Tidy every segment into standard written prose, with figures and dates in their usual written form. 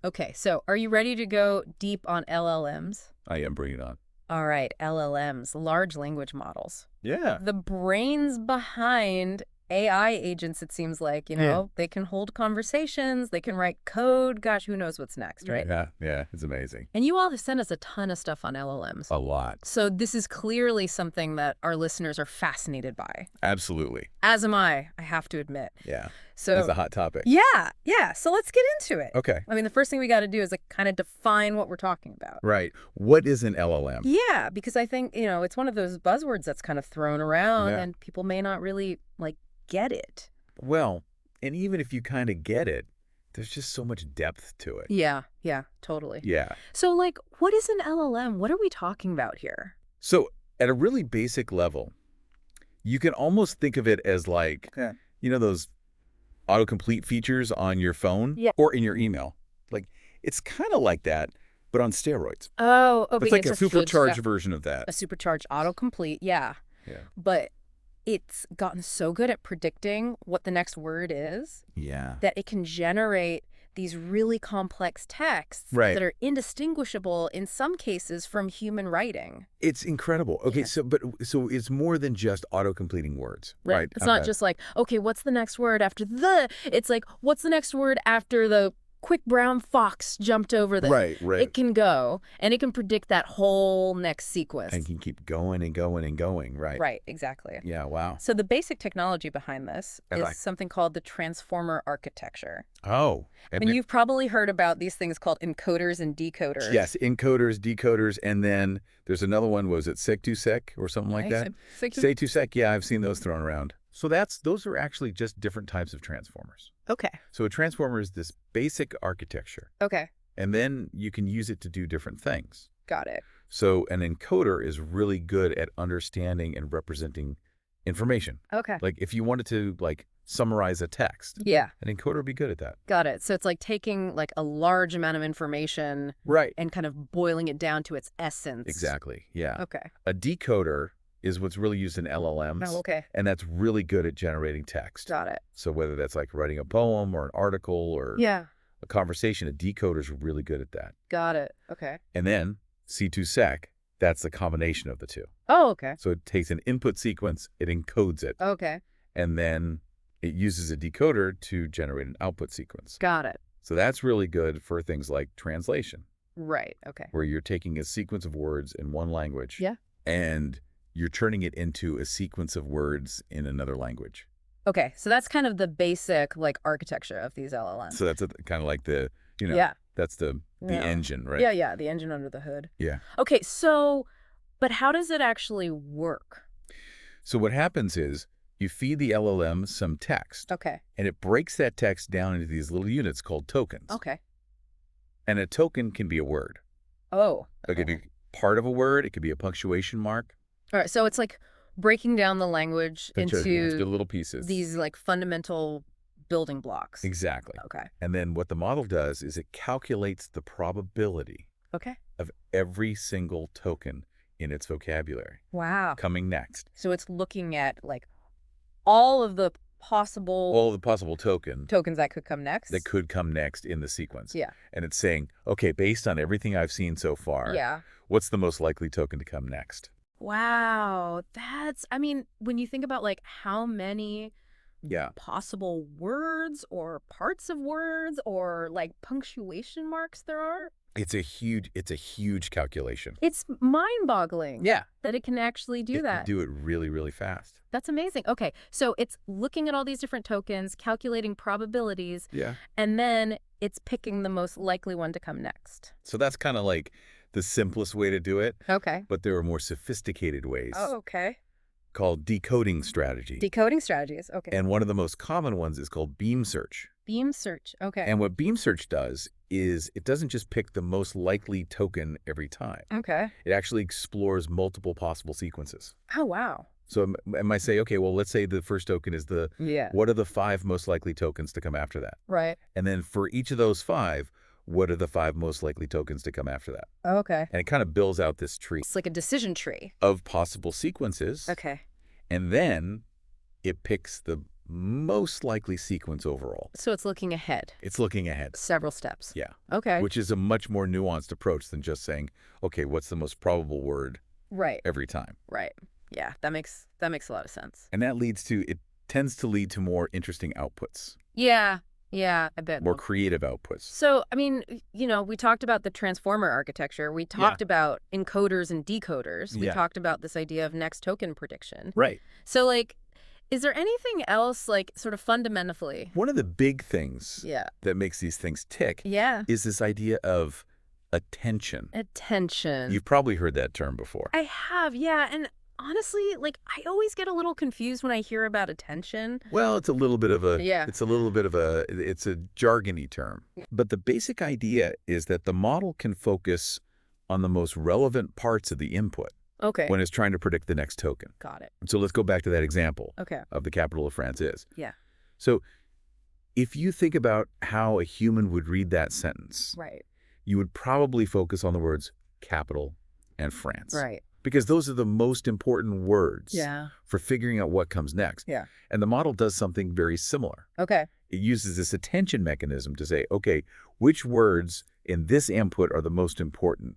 Okay, so are you ready to go deep on LLMs? I am bringing it on. All right, LLMs, large language models. Yeah. The brains behind AI agents, it seems like, Yeah. they can hold conversations, they can write code. Gosh, who knows what's next, right? Yeah, yeah, it's amazing. And you all have sent us a ton of stuff on LLMs. A lot. So this is clearly something that our listeners are fascinated by. Absolutely. As am I have to admit. Yeah. So It's a hot topic. yeah. So let's get into it. Okay. I mean, the first thing we got to do is like kind of define what we're talking about. Right. What is an LLM? Yeah, because I think, it's one of those buzzwords that's kind of thrown around Yeah. and people may not really get it. Well, and even if you kind of get it, there's just so much depth to it. Yeah, totally. Yeah. So what is an LLM? What are we talking about here? So at a really basic level, you can almost think of it as like, those autocomplete features on your phone or in your email. Like, it's kind of like that, but on steroids. It's like a supercharged version of that. A supercharged autocomplete, yeah. Yeah. But it's gotten so good at predicting what the next word is that it can generate these really complex texts that are indistinguishable in some cases from human writing. It's incredible. Okay, Yeah. so it's more than just auto-completing words, right? It's not just like, okay, what's the next word after the? It's like, what's the next word after the quick brown fox jumped over the... Right. It can go, and it can predict that whole next sequence. And can keep going and going and going, right? Right, exactly. Yeah, wow. So the basic technology behind this is something called the transformer architecture. Oh. And you've probably heard about these things called encoders and decoders. Yes, encoders, decoders, and then there's another one, was it sec-to-sec or something like that? Sec-to-sec, yeah, I've seen those thrown around. So those are actually just different types of transformers. Okay. So a transformer is this basic architecture. Okay. And then you can use it to do different things. Got it. So an encoder is really good at understanding and representing information. Okay. Like if you wanted to summarize a text, yeah, an encoder would be good at that. Got it. So it's like taking a large amount of information and kind of boiling it down to its essence. Exactly. Yeah. Okay. A decoder is what's really used in LLMs. Oh, okay. And that's really good at generating text. Got it. So whether that's like writing a poem or an article or a conversation, a decoder is really good at that. Got it. Okay. And then C2sec, that's the combination of the two. Oh, okay. So it takes an input sequence, it encodes it. Okay. And then it uses a decoder to generate an output sequence. Got it. So that's really good for things like translation. Right. Okay. Where you're taking a sequence of words in one language and you're turning it into a sequence of words in another language. Okay. So that's kind of the basic architecture of these LLMs. So that's kind of like the, that's the engine, right? Yeah. The engine under the hood. Yeah. Okay. So, but how does it actually work? So what happens is you feed the LLM some text. Okay. And it breaks that text down into these little units called tokens. Okay. And a token can be a word. Oh. It could be part of a word. It could be a punctuation mark. All right. So it's like breaking down the language into little pieces. These fundamental building blocks. Exactly. Okay. And then what the model does is it calculates the probability of every single token in its vocabulary. Wow. Coming next. So it's looking at all of the possible tokens that could come next. That could come next in the sequence. Yeah. And it's saying, okay, based on everything I've seen so far, what's the most likely token to come next? Wow. When you think about how many possible words or parts of words or punctuation marks there are. It's a huge calculation. It's mind-boggling. Yeah. That it can actually do that. Do it really, really fast. That's amazing. Okay. So it's looking at all these different tokens, calculating probabilities. Yeah. And then it's picking the most likely one to come next. So that's kind of like the simplest way to do it. Okay. But there are more sophisticated ways. Oh, okay. Called decoding strategy. Decoding strategies. Okay. And one of the most common ones is called beam search. Beam search. Okay. And what beam search does is it doesn't just pick the most likely token every time. Okay. It actually explores multiple possible sequences. Oh, wow. So it might say, okay, well, let's say the first token is what are the 5 most likely tokens to come after that? Right. And then for each of those 5, what are the 5 most likely tokens to come after that? Okay. And it kind of builds out this tree. It's like a decision tree. Of possible sequences. Okay. And then it picks the most likely sequence overall. So it's looking ahead. It's looking ahead. Several steps. Yeah. Okay. Which is a much more nuanced approach than just saying, okay, what's the most probable word right. every time? Right. Yeah, that makes a lot of sense. And that tends to lead to more interesting outputs. Yeah. Yeah, I bet. More creative outputs. So, I mean, we talked about the transformer architecture. We talked about encoders and decoders. We talked about this idea of next token prediction. Right. So, like, is there anything else, like, sort of fundamentally? One of the big things that makes these things tick is this idea of attention. Attention. You've probably heard that term before. I have, yeah. And honestly, like, I always get a little confused when I hear about attention. Well, it's a little bit of a it's a jargony term. But the basic idea is that the model can focus on the most relevant parts of the input when it's trying to predict the next token. Got it. So let's go back to that example of the capital of France is. Yeah. So if you think about how a human would read that sentence, you would probably focus on the words capital and France. Right. Because those are the most important words for figuring out what comes next. Yeah. And the model does something very similar. Okay. It uses this attention mechanism to say, okay, which words in this input are the most important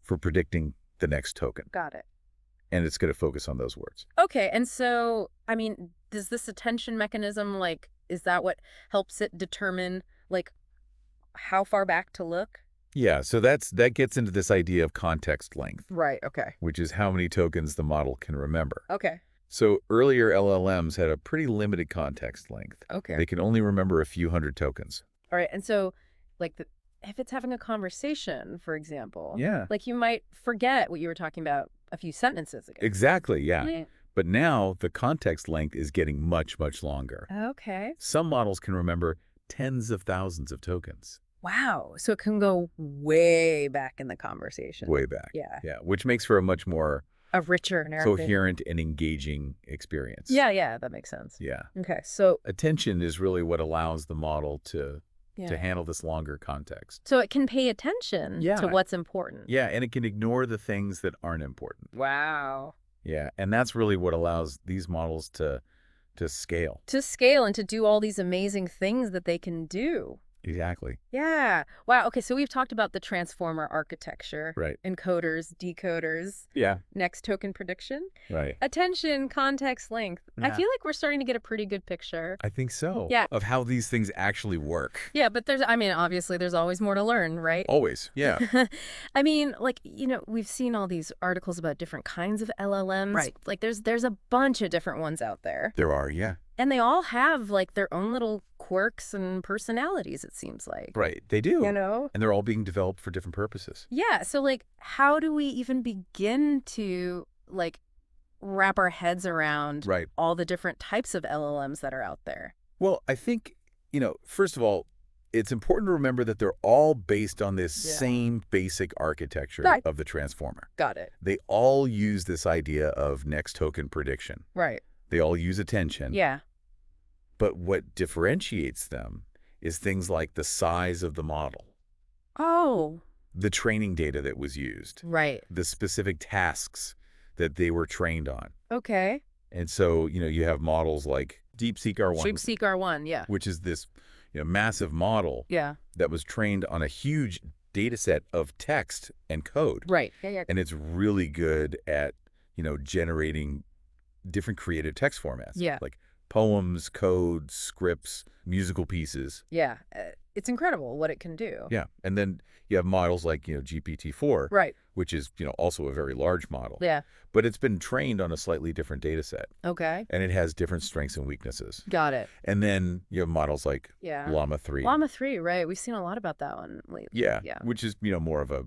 for predicting the next token? Got it. And it's going to focus on those words. Okay. And so, I mean, does this attention mechanism, like, is that what helps it determine, like, how far back to look? Yeah, so that gets into this idea of context length. Right, okay. Which is how many tokens the model can remember. Okay. So earlier LLMs had a pretty limited context length. Okay. They can only remember a few hundred tokens. All right, and so, like, if it's having a conversation, for example, like, you might forget what you were talking about a few sentences ago. Exactly, yeah. But now the context length is getting much, much longer. Okay. Some models can remember tens of thousands of tokens. Wow. So it can go way back in the conversation. Way back. Yeah. Yeah, which makes for a much more richer narrative. Coherent and engaging experience. Yeah, that makes sense. Yeah. Okay, so attention is really what allows the model to handle this longer context. So it can pay attention to what's important. Yeah, and it can ignore the things that aren't important. Wow. Yeah, and that's really what allows these models to scale. To scale and to do all these amazing things that they can do. Exactly. Yeah. Wow. Okay, so we've talked about the transformer architecture. Right. Encoders, decoders. Yeah. Next token prediction. Right. Attention, context length. Yeah. I feel like we're starting to get a pretty good picture. I think so. Yeah. Of how these things actually work. Yeah, but obviously there's always more to learn, right? Always. Yeah. I mean, like, we've seen all these articles about different kinds of LLMs. Right. Like there's a bunch of different ones out there. There are, yeah. And they all have, like, their own little quirks and personalities, it seems like. Right, they do. And they're all being developed for different purposes. Yeah, so, like, how do we even begin to, like, wrap our heads around all the different types of LLMs that are out there? Well, I think, first of all, it's important to remember that they're all based on this same basic architecture of the transformer. Got it. They all use this idea of next token prediction. Right. They all use attention. Yeah. But what differentiates them is things like the size of the model. Oh. The training data that was used. Right. The specific tasks that they were trained on. Okay. And so, you have models like DeepSeek R1. DeepSeek R1, yeah. Which is this massive model that was trained on a huge data set of text and code. Right. Yeah. And it's really good at, generating different creative text formats. Yeah. Like poems, codes, scripts, musical pieces. Yeah. It's incredible what it can do. Yeah. And then you have models like, GPT-4. Right. Which is, also a very large model. Yeah. But it's been trained on a slightly different data set. Okay. And it has different strengths and weaknesses. Got it. And then you have models like Llama 3. Llama 3, right. We've seen a lot about that one lately. Yeah. Which is, more of a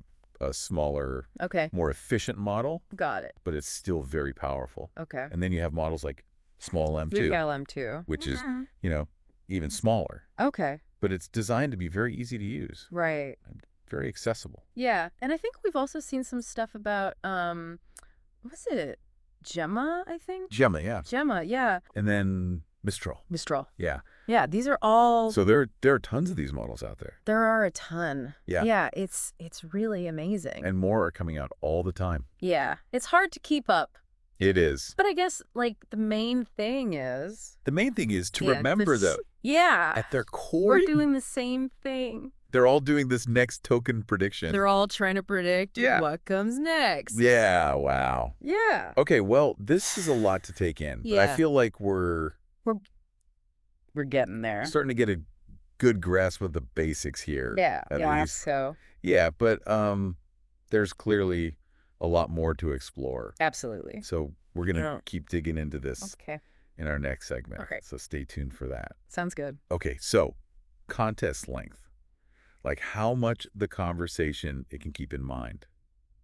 smaller, more efficient model. Got it. But it's still very powerful. Okay. And then you have models like Small M2. LM2. Which is, even smaller. Okay. But it's designed to be very easy to use. Right. And very accessible. Yeah. And I think we've also seen some stuff about, what was it? Gemma, I think? Gemma, yeah. Gemma, yeah. And then Mistral. Yeah. Yeah, these are all... So there are tons of these models out there. There are a ton. Yeah. Yeah, it's really amazing. And more are coming out all the time. Yeah. It's hard to keep up. It is. But I guess, like, the main thing is to remember, though. Yeah. At their core, we're doing the same thing. They're all doing this next token prediction. They're all trying to predict what comes next. Yeah, wow. Yeah. Okay, well, this is a lot to take in. But I feel like we're getting there. Starting to get a good grasp of the basics here. Yeah, at least. So. Yeah, but there's clearly a lot more to explore. Absolutely. So we're going to keep digging into this in our next segment. Okay. So stay tuned for that. Sounds good. Okay, so context length. Like how much the conversation it can keep in mind.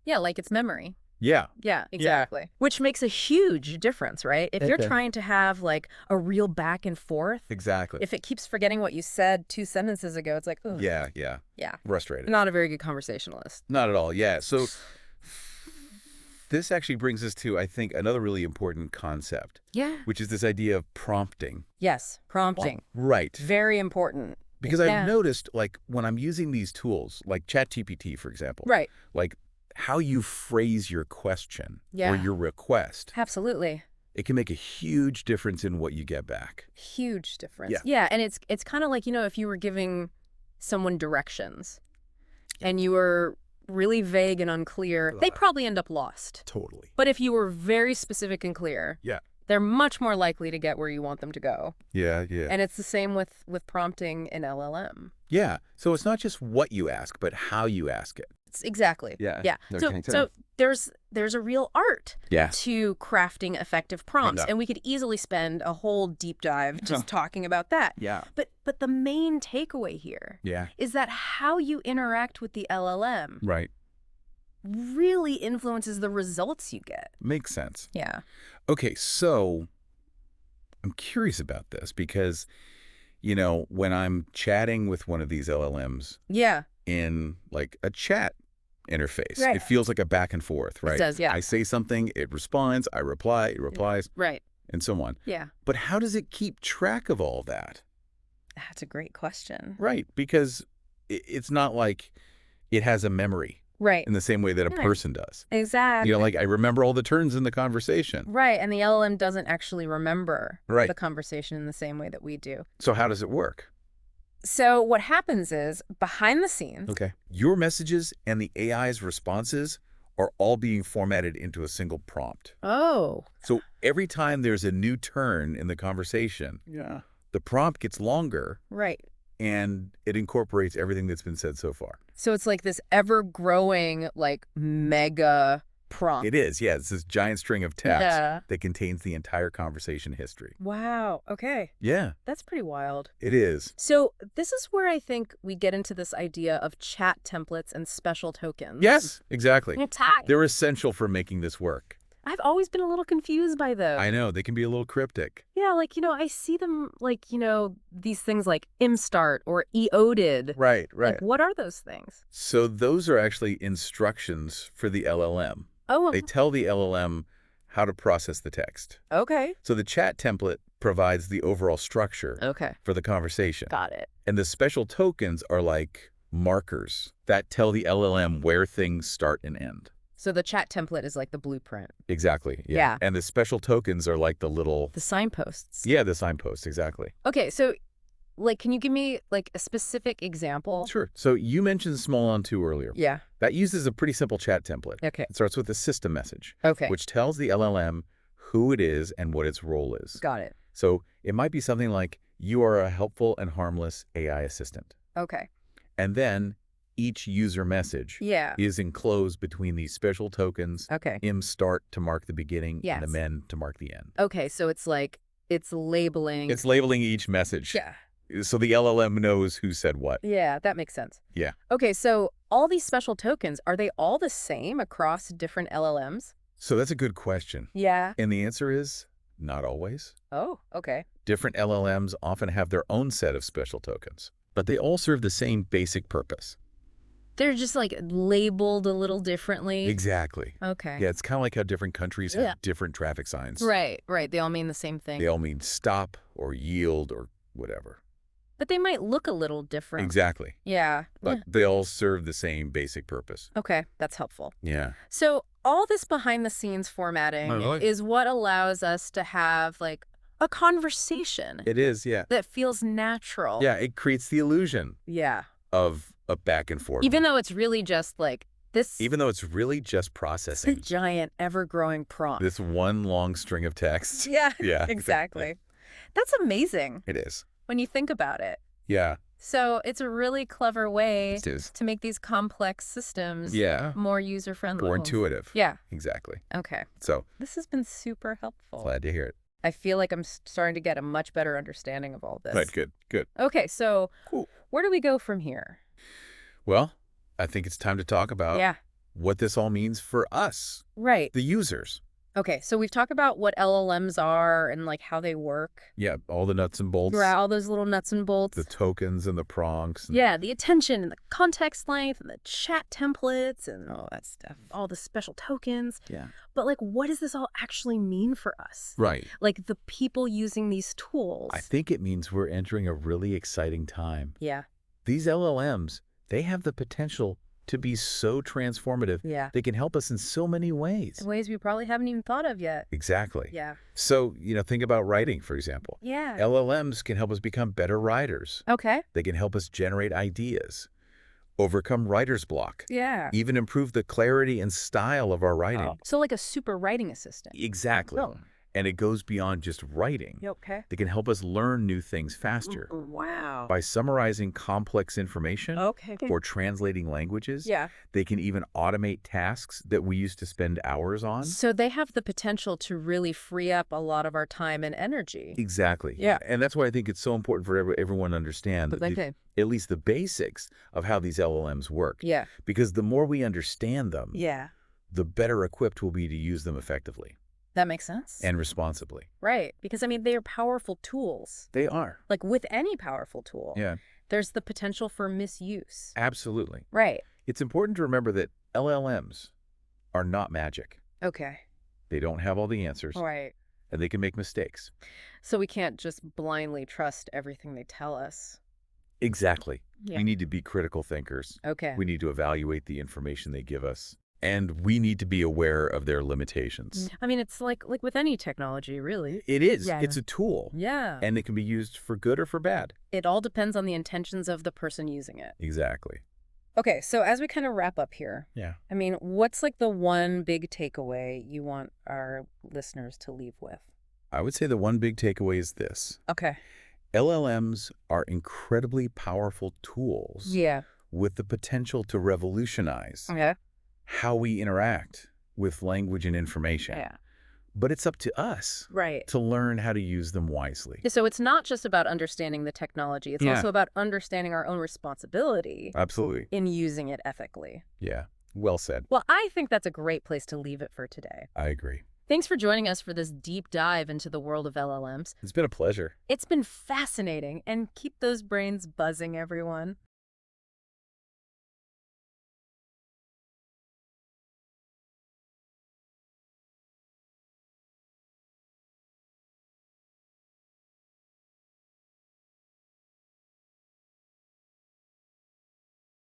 Yeah, like it's memory. Yeah. Yeah, exactly. Yeah. Which makes a huge difference, right? If you're trying to have like a real back and forth. Exactly. If it keeps forgetting what you said 2 sentences ago, it's like, oh. Yeah. Yeah. Frustrated. Not a very good conversationalist. Not at all. Yeah. So this actually brings us to, I think, another really important concept. Yeah. Which is this idea of prompting. Yes, prompting. Right. Very important. Because I've noticed, like, when I'm using these tools, like ChatGPT, for example. Right. Like, how you phrase your question or your request. Absolutely. It can make a huge difference in what you get back. Huge difference. Yeah, and it's kind of like, you know, if you were giving someone directions and you were really vague and unclear, they probably end up lost. Totally. But if you were very specific and clear, they're much more likely to get where you want them to go. Yeah. And it's the same with prompting in LLM. Yeah. So it's not just what you ask, but how you ask it. Exactly. Yeah. So there's a real art to crafting effective prompts, and we could easily spend a whole deep dive just talking about that. Yeah. But the main takeaway here is that how you interact with the LLM really influences the results you get. Makes sense. Yeah. Okay, so I'm curious about this because, you know, when I'm chatting with one of these LLMs in like a chat interface, it feels like a back and forth, right? It does, yeah. I say something, it responds, I reply, it replies, and so on. Yeah. But how does it keep track of all that? That's a great question. Right, because it's not like it has a memory. Right. In the same way that a person does. Exactly. You know, like I remember all the turns in the conversation. Right. And the LLM doesn't actually remember the conversation in the same way that we do. So how does it work? So what happens is behind the scenes. Okay. Your messages and the AI's responses are all being formatted into a single prompt. Oh. So every time there's a new turn in the conversation, the prompt gets longer. Right. And it incorporates everything that's been said so far. So it's like this ever-growing, like, mega prompt. It is, yeah. It's this giant string of text that contains the entire conversation history. Wow. Okay. Yeah. That's pretty wild. It is. So this is where I think we get into this idea of chat templates and special tokens. Yes, exactly. Attack. They're essential for making this work. I've always been a little confused by those. I know. They can be a little cryptic. Yeah, like, you know, I see them like, you know, these things like imstart or eoded. Right. Like, what are those things? So those are actually instructions for the LLM. Oh. They tell the LLM how to process the text. Okay. So the chat template provides the overall structure for the conversation. Got it. And the special tokens are like markers that tell the LLM where things start and end. So the chat template is like the blueprint. Exactly. Yeah. And the special tokens are like the signposts. Yeah, the signposts, exactly. Okay, so like, can you give me like a specific example? Sure. So you mentioned Small on 2 earlier. Yeah. That uses a pretty simple chat template. Okay. It starts with a system message. Okay. Which tells the LLM who it is and what its role is. Got it. So it might be something like, you are a helpful and harmless AI assistant. Okay. And then each user message is enclosed between these special tokens, im start to mark the beginning, and amend to mark the end. Okay, so it's like, it's labeling. It's labeling each message. Yeah. So the LLM knows who said what. Yeah, that makes sense. Yeah. Okay, so all these special tokens, are they all the same across different LLMs? So that's a good question. Yeah. And the answer is not always. Oh, okay. Different LLMs often have their own set of special tokens, but they all serve the same basic purpose. They're just like labeled a little differently. Exactly. Okay. Yeah, it's kind of like how different countries have different traffic signs. Right. They all mean the same thing. They all mean stop or yield or whatever. But they might look a little different. Exactly. Yeah. But they all serve the same basic purpose. Okay, that's helpful. Yeah. So all this behind-the-scenes formatting is what allows us to have, like, a conversation. It is, yeah. That feels natural. Yeah, it creates the illusion. Yeah. Of a back and forth. Even though it's really just, like, this... Even though it's really just processing. It's a giant, ever-growing prompt. This one long string of text. Yeah, yeah, exactly. That's amazing. It is. When you think about it. Yeah. So it's a really clever way to make these complex systems more user-friendly. More intuitive. Yeah. Exactly. Okay. So this has been super helpful. Glad to hear it. I feel like I'm starting to get a much better understanding of all this. Right, good. Okay, so where do we go from here? Well, I think it's time to talk about what this all means for us. Right. The users. Okay, so we've talked about what LLMs are and, like, how they work. Yeah, all the nuts and bolts. Right, all those little nuts and bolts. The tokens and the prompts. Yeah, the attention and the context length and the chat templates and all that stuff. All the special tokens. Yeah. But, like, what does this all actually mean for us? Right. Like, the people using these tools. I think it means we're entering a really exciting time. Yeah. These LLMs, they have the potential to be so transformative. Yeah. They can help us in so many ways. In ways we probably haven't even thought of yet. Exactly. Yeah. So, think about writing, for example. Yeah. LLMs can help us become better writers. Okay. They can help us generate ideas, overcome writer's block. Yeah. Even improve the clarity and style of our writing. Oh. So like a super writing assistant. Exactly. Oh. And it goes beyond just writing. Okay. They can help us learn new things faster. Wow. By summarizing complex information or translating languages, they can even automate tasks that we used to spend hours on. So they have the potential to really free up a lot of our time and energy. Exactly. Yeah. And that's why I think it's so important for everyone to understand at least the basics of how these LLMs work. Yeah. Because the more we understand them, the better equipped we'll be to use them effectively. That makes sense. And responsibly. Right. Because, I mean, they are powerful tools. They are. Like with any powerful tool. Yeah. There's the potential for misuse. Absolutely. Right. It's important to remember that LLMs are not magic. Okay. They don't have all the answers. Right. And they can make mistakes. So we can't just blindly trust everything they tell us. Exactly. Yeah. We need to be critical thinkers. Okay. We need to evaluate the information they give us. And we need to be aware of their limitations. I mean, it's like with any technology, really. It is. Yeah. It's a tool. Yeah. And it can be used for good or for bad. It all depends on the intentions of the person using it. Exactly. Okay, so as we kind of wrap up here, I mean, what's like the one big takeaway you want our listeners to leave with? I would say the one big takeaway is this. Okay. LLMs are incredibly powerful tools. Yeah. With the potential to revolutionize how we interact with language and information. Yeah. But it's up to us to learn how to use them wisely. So it's not just about understanding the technology. It's also about understanding our own responsibility. Absolutely. In using it ethically. Yeah. Well said. Well, I think that's a great place to leave it for today. I agree. Thanks for joining us for this deep dive into the world of LLMs. It's been a pleasure. It's been fascinating. And keep those brains buzzing, everyone.